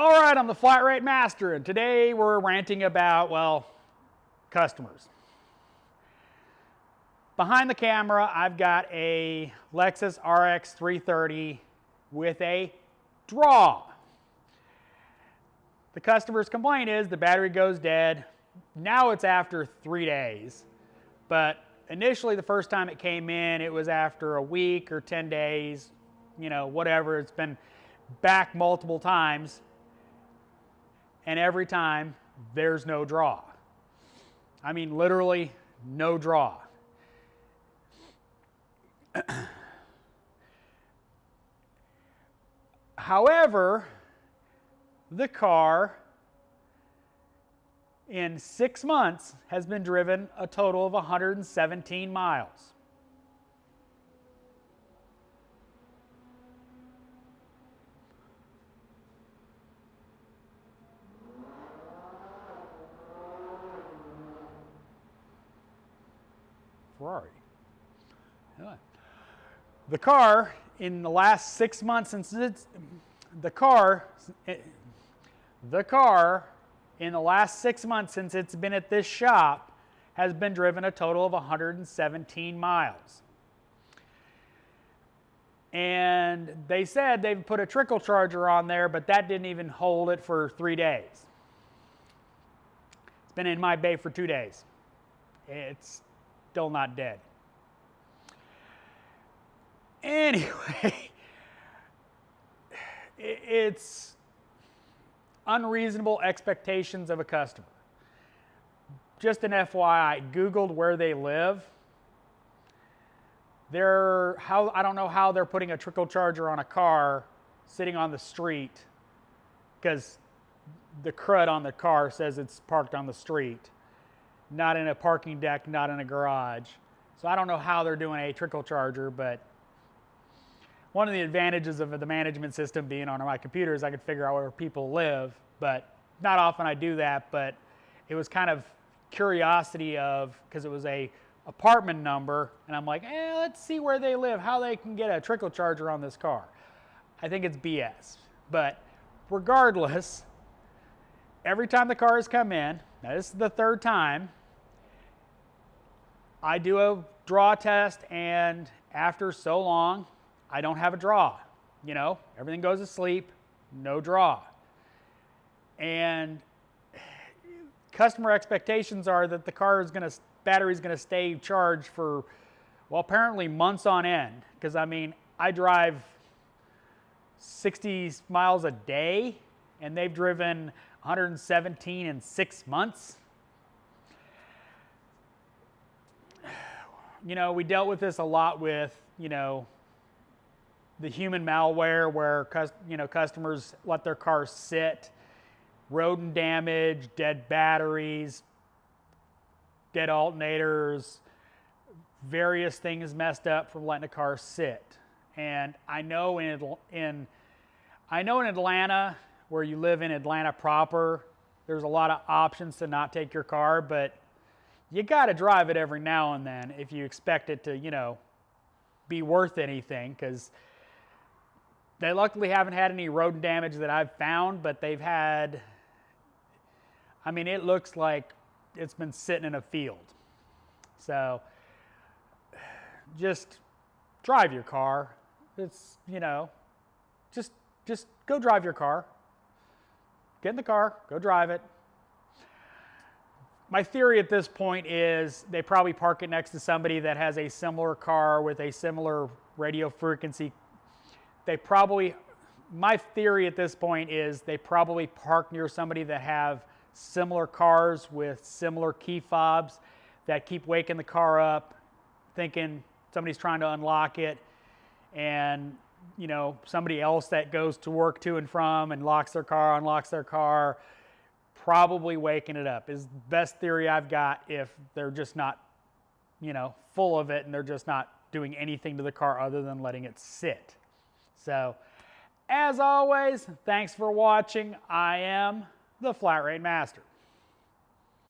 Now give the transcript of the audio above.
All right, I'm the Flat Rate Master, and today we're ranting about, well, customers. Behind the camera, I've got a Lexus RX 330 with a draw. The customer's complaint is the battery goes dead. Now it's after 3 days, but initially the first time it came in, it was after a week or 10 days, whatever. It's been back multiple times. And every time, there's no draw. I mean, literally, no draw. However, the car, in 6 months, has been driven a total of 117 miles. Ferrari. The car in the last 6 months since it's the car in the last 6 months since it's been at this shop has been driven a total of 117 miles. And they said they've put a trickle charger on there, but that didn't even hold it for 3 days. It's been in my bay for 2 days. It's still not dead. Anyway, it's unreasonable expectations of a customer. Just an FYI, I Googled where they live. I don't know how they're putting a trickle charger on a car sitting on the street, because the crud on the car says it's parked on the street. Not in a parking deck, not in a garage. So I don't know how they're doing a trickle charger, but one of the advantages of the management system being on my computer is I could figure out where people live, but not often I do that. But it was kind of curiosity because it was a apartment number, and I'm like, let's see where they live, how they can get a trickle charger on this car. I think it's BS, but regardless, every time the car has come in, now this is the 3rd time, I do a draw test, and after so long, I don't have a draw. Everything goes to sleep, no draw. And customer expectations are that the battery is going to stay charged for, well, apparently months on end. Because I drive 60 miles a day, and they've driven 117 in 6 months. We dealt with this a lot with, the human malware where, customers let their cars sit, rodent damage, dead batteries, dead alternators, various things messed up from letting a car sit. And I know in Atlanta, where you live in Atlanta proper, there's a lot of options to not take your car, but you got to drive it every now and then if you expect it to, be worth anything, because they luckily haven't had any rodent damage that I've found, but they've had, it looks like it's been sitting in a field. So just drive your car. It's, just go drive your car. Get in the car, go drive it. My theory at this point is they probably park it next to somebody that has a similar car with a similar radio frequency. My theory at this point is they probably park near somebody that have similar cars with similar key fobs that keep waking the car up, thinking somebody's trying to unlock it, and somebody else that goes to work to and from and locks their car, unlocks their car, probably waking it up is the best theory I've got, if they're just not, full of it and they're just not doing anything to the car other than letting it sit. So, as always, thanks for watching. I am the Flat Rate Master.